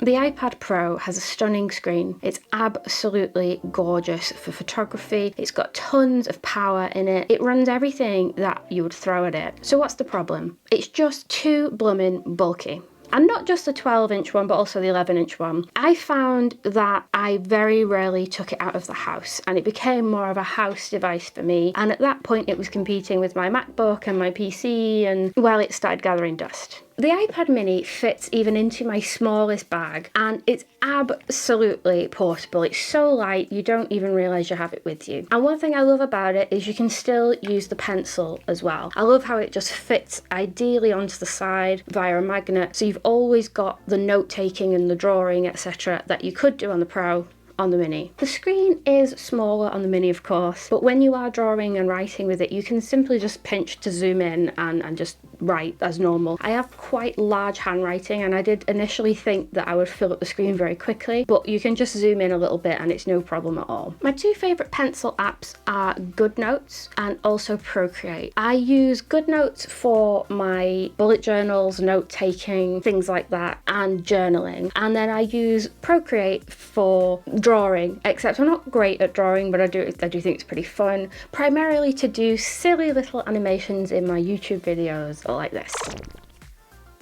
The iPad Pro has a stunning screen. It's absolutely gorgeous for photography. It's got tons of power in it. It runs everything that you would throw at it. So what's the problem? It's just too blooming bulky. And not just the 12-inch one, but also the 11-inch one. I found that I very rarely took it out of the house, and it became more of a house device for me. And at that point, it was competing with my MacBook and my PC, and well, it started gathering dust. The iPad mini fits even into my smallest bag, and it's absolutely portable. It's so light, you don't even realise you have it with you. And one thing I love about it is you can still use the pencil as well. I love how it just fits ideally onto the side via a magnet, so you've always got the note-taking and the drawing, etc. that you could do on the Pro on the Mini. The screen is smaller on the Mini, of course, but when you are drawing and writing with it, you can simply just pinch to zoom in and just write as normal. I have quite large handwriting, and I did initially think that I would fill up the screen very quickly, but you can just zoom in a little bit and it's no problem at all. My two favourite pencil apps are GoodNotes and also Procreate. I use GoodNotes for my bullet journals, note-taking, things like that, and journaling. And then I use Procreate for drawing, except I'm not great at drawing, but I do think it's pretty fun, primarily to do silly little animations in my YouTube videos like this.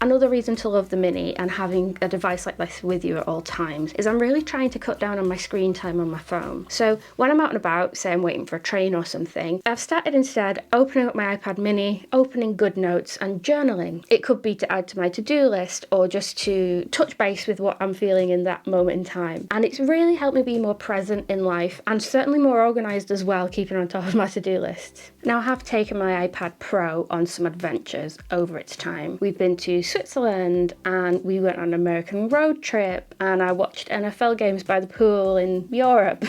Another reason to love the Mini and having a device like this with you at all times is I'm really trying to cut down on my screen time on my phone. So when I'm out and about, say I'm waiting for a train or something, I've started instead opening up my iPad Mini, opening GoodNotes and journaling. It could be to add to my to-do list or just to touch base with what I'm feeling in that moment in time. And it's really helped me be more present in life and certainly more organised as well, keeping on top of my to-do list. Now I have taken my iPad Pro on some adventures over its time. We've been to Switzerland and we went on an American road trip, and I watched NFL games by the pool in Europe.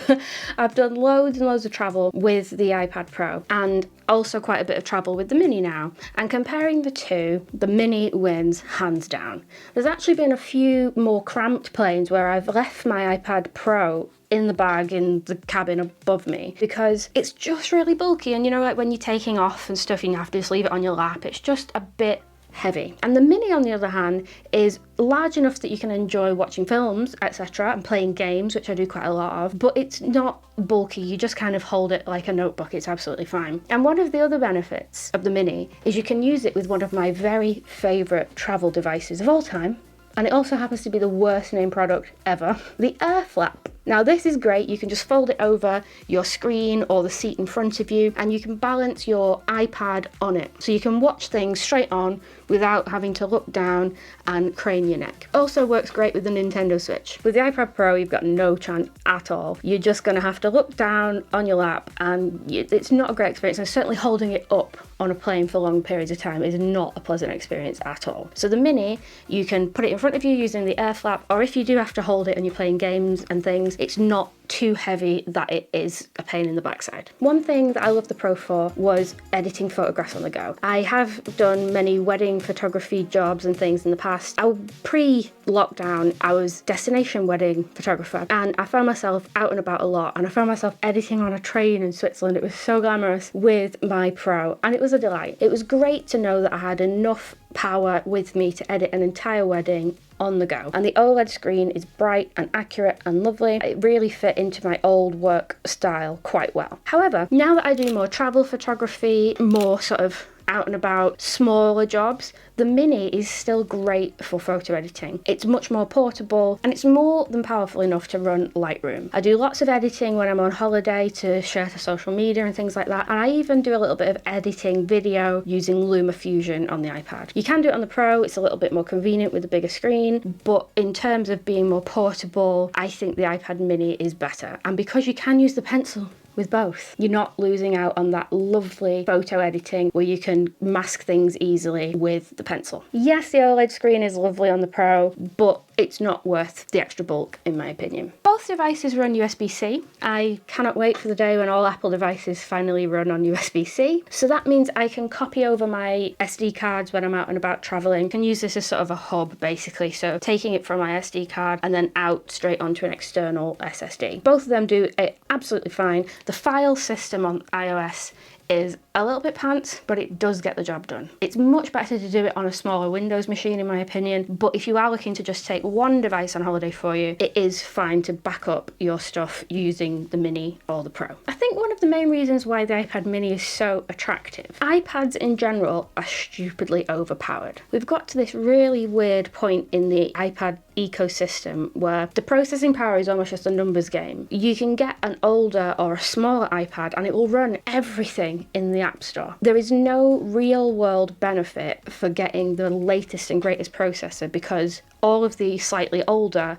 I've done loads and loads of travel with the iPad Pro and also quite a bit of travel with the Mini now. And comparing the two, the Mini wins hands down. There's actually been a few more cramped planes where I've left my iPad Pro in the bag in the cabin above me because it's just really bulky, and you know, like when you're taking off and stuff and you have to just leave it on your lap, it's just a bit heavy. And the Mini, on the other hand, is large enough that you can enjoy watching films, etc., and playing games, which I do quite a lot of, but it's not bulky. You just kind of hold it like a notebook. It's absolutely fine. And one of the other benefits of the Mini is you can use it with one of my very favourite travel devices of all time, and it also happens to be the worst named product ever, the Air Flap. Now this is great. You can just fold it over your screen or the seat in front of you, and you can balance your iPad on it. So you can watch things straight on without having to look down and crane your neck. Also works great with the Nintendo Switch. With the iPad Pro, you've got no chance at all. You're just gonna have to look down on your lap, and it's not a great experience. And certainly holding it up on a plane for long periods of time is not a pleasant experience at all. So the Mini, you can put it in front of you using the Air Flap, or if you do have to hold it and you're playing games and things, it's not too heavy that it is a pain in the backside. One thing that I loved the Pro for was editing photographs on the go. I have done many wedding photography jobs and things in the past. Pre-lockdown, I was destination wedding photographer, and I found myself out and about a lot, and I found myself editing on a train in Switzerland. It was so glamorous with my Pro, and it was a delight. It was great to know that I had enough power with me to edit an entire wedding on the go. And the OLED screen is bright and accurate and lovely. It really fit into my old work style quite well. However, now that I do more travel photography, more sort of out and about smaller jobs, the Mini is still great for photo editing. It's much more portable, and it's more than powerful enough to run Lightroom. I do lots of editing when I'm on holiday to share to social media and things like that, and I even do a little bit of editing video using LumaFusion on the iPad. You can do it on the Pro. It's a little bit more convenient with a bigger screen, but in terms of being more portable, I think the iPad Mini is better. And because you can use the pencil with both, you're not losing out on that lovely photo editing where you can mask things easily with the pencil. Yes, the OLED screen is lovely on the Pro, but it's not worth the extra bulk in my opinion. Both devices run USB-C. I cannot wait for the day when all Apple devices finally run on USB-C. So that means I can copy over my SD cards when I'm out and about traveling. I can use this as sort of a hub basically. So taking it from my SD card and then out straight onto an external SSD. Both of them do it absolutely fine. The file system on iOS is a little bit pants, but it does get the job done. It's much better to do it on a smaller Windows machine, in my opinion, but if you are looking to just take one device on holiday for you, it is fine to back up your stuff using the Mini or the Pro. I think one of the main reasons why the iPad Mini is so attractive, iPads in general are stupidly overpowered. We've got to this really weird point in the iPad ecosystem where the processing power is almost just a numbers game. You can get an older or a smaller iPad and it will run everything in the App Store. There is no real world benefit for getting the latest and greatest processor because all of the slightly older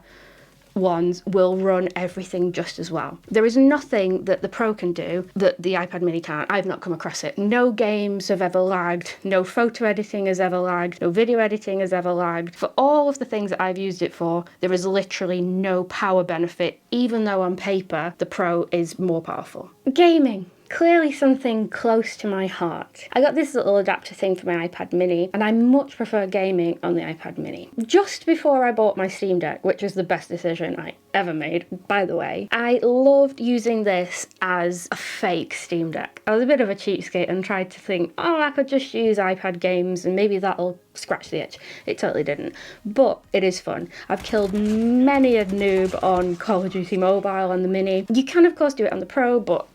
ones will run everything just as well. There is nothing that the Pro can do that the iPad Mini can't. I've not come across it. No games have ever lagged, no photo editing has ever lagged, no video editing has ever lagged. For all of the things that I've used it for, there is literally no power benefit, even though on paper the Pro is more powerful. Gaming. Clearly something close to my heart. I got this little adapter thing for my iPad Mini, and I much prefer gaming on the iPad Mini. Just before I bought my Steam Deck, which was the best decision I ever made, by the way, I loved using this as a fake Steam Deck. I was a bit of a cheapskate and tried to think, oh, I could just use iPad games and maybe that'll scratch the itch. It totally didn't, but it is fun. I've killed many a noob on Call of Duty Mobile on the Mini. You can of course do it on the Pro, but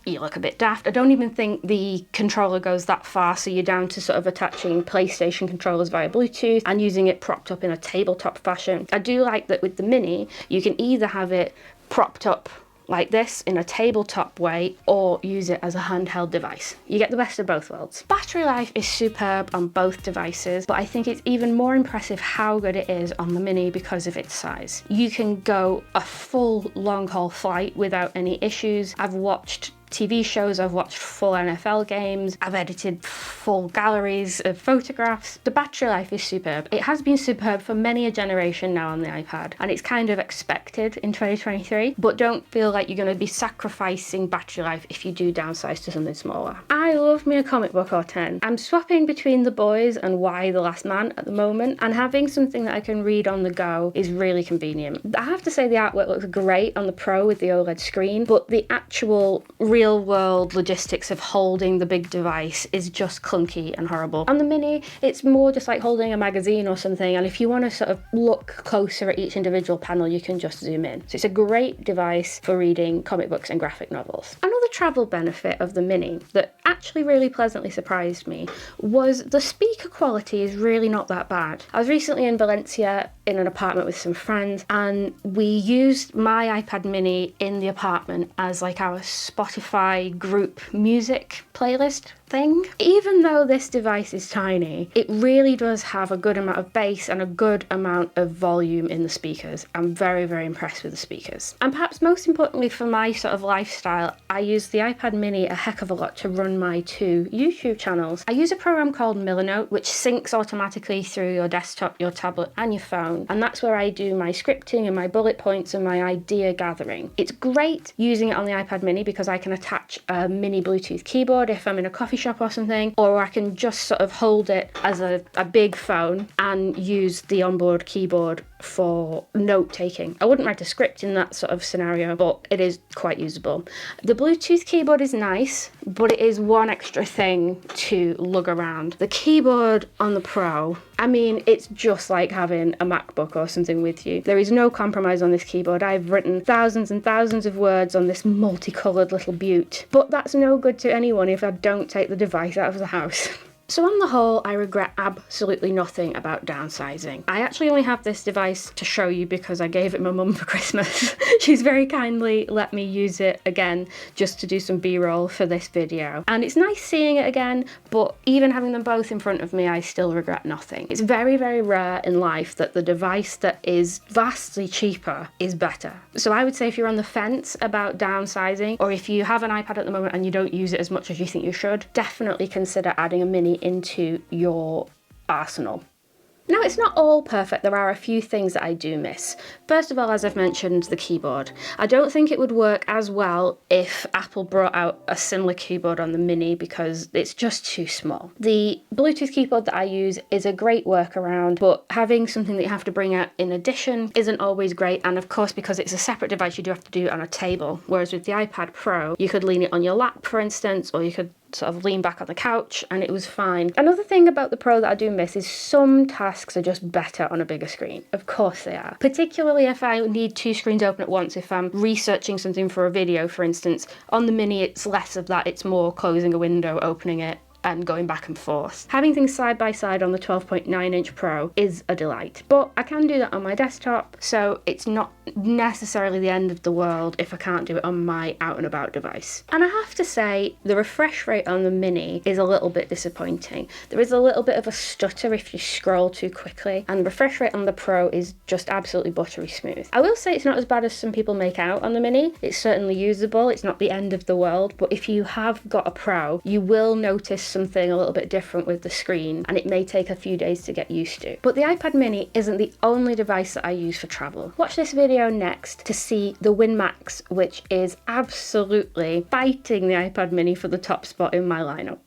you look a bit daft. I don't even think the controller goes that far, so you're down to sort of attaching PlayStation controllers via Bluetooth and using it propped up in a tabletop fashion. I do like that with the Mini, you can either have it propped up like this in a tabletop way or use it as a handheld device. You get the best of both worlds. Battery life is superb on both devices, but I think it's even more impressive how good it is on the Mini because of its size. You can go a full long haul flight without any issues. I've watched TV shows, I've watched full NFL games, I've edited full galleries of photographs. The battery life is superb. It has been superb for many a generation now on the iPad, and it's kind of expected in 2023, but don't feel like you're going to be sacrificing battery life if you do downsize to something smaller. I love me a comic book or 10. I'm swapping between The Boys and Why the Last Man at the moment, and having something that I can read on the go is really convenient. I have to say the artwork looks great on the Pro with the OLED screen, but the actual real world logistics of holding the big device is just clunky and horrible. On the Mini, it's more just like holding a magazine or something, and if you want to sort of look closer at each individual panel, you can just zoom in. So it's a great device for reading comic books and graphic novels. Another travel benefit of the Mini that actually really pleasantly surprised me was the speaker quality is really not that bad. I was recently in Valencia in an apartment with some friends, and we used my iPad Mini in the apartment as like our Spotify group music playlist thing. Even though this device is tiny, it really does have a good amount of bass and a good amount of volume in the speakers. I'm very, very impressed with the speakers. And perhaps most importantly for my sort of lifestyle, I use the iPad Mini a heck of a lot to run my 2 YouTube channels. I use a program called Millernote, which syncs automatically through your desktop, your tablet and your phone, and that's where I do my scripting and my bullet points and my idea gathering. It's great using it on the iPad Mini because I can attach a mini Bluetooth keyboard if I'm in a coffee shop or something, or I can just sort of hold it as a big phone and use the onboard keyboard for note taking. I wouldn't write a script in that sort of scenario, but it is quite usable. The Bluetooth keyboard is nice, but it is one extra thing to lug around. The keyboard on the Pro, I mean, it's just like having a MacBook or something with you. There is no compromise on this keyboard. I've written thousands and thousands of words on this multicolored little beaut, but that's no good to anyone if I don't take the device out of the house. So on the whole, I regret absolutely nothing about downsizing. I actually only have this device to show you because I gave it my mum for Christmas. She's very kindly let me use it again just to do some B-roll for this video. And it's nice seeing it again, but even having them both in front of me, I still regret nothing. It's very, very rare in life that the device that is vastly cheaper is better. So I would say if you're on the fence about downsizing, or if you have an iPad at the moment and you don't use it as much as you think you should, definitely consider adding a Mini into your arsenal. Now, it's not all perfect. There are a few things that I do miss. First of all, as I've mentioned, the keyboard. I don't think it would work as well if Apple brought out a similar keyboard on the Mini because it's just too small. The Bluetooth keyboard that I use is a great workaround, but having something that you have to bring out in addition isn't always great. And of course, because it's a separate device, you do have to do it on a table. Whereas with the iPad Pro, you could lean it on your lap, for instance, or you could sort of lean back on the couch and it was fine. Another thing about the Pro that I do miss is some tasks are just better on a bigger screen. Of course they are. Particularly if I need two screens open at once, if I'm researching something for a video, for instance. On the Mini, it's less of that, it's more closing a window, opening it, and going back and forth. Having things side by side on the 12.9-inch Pro is a delight, but I can do that on my desktop, so it's not necessarily the end of the world if I can't do it on my out and about device. And I have to say, the refresh rate on the Mini is a little bit disappointing. There is a little bit of a stutter if you scroll too quickly, and the refresh rate on the Pro is just absolutely buttery smooth. I will say it's not as bad as some people make out on the Mini. It's certainly usable, it's not the end of the world, but if you have got a Pro, you will notice something a little bit different with the screen, and it may take a few days to get used to. But the iPad Mini isn't the only device that I use for travel. Watch this video next to see the Win Max, which is absolutely fighting the iPad Mini for the top spot in my lineup.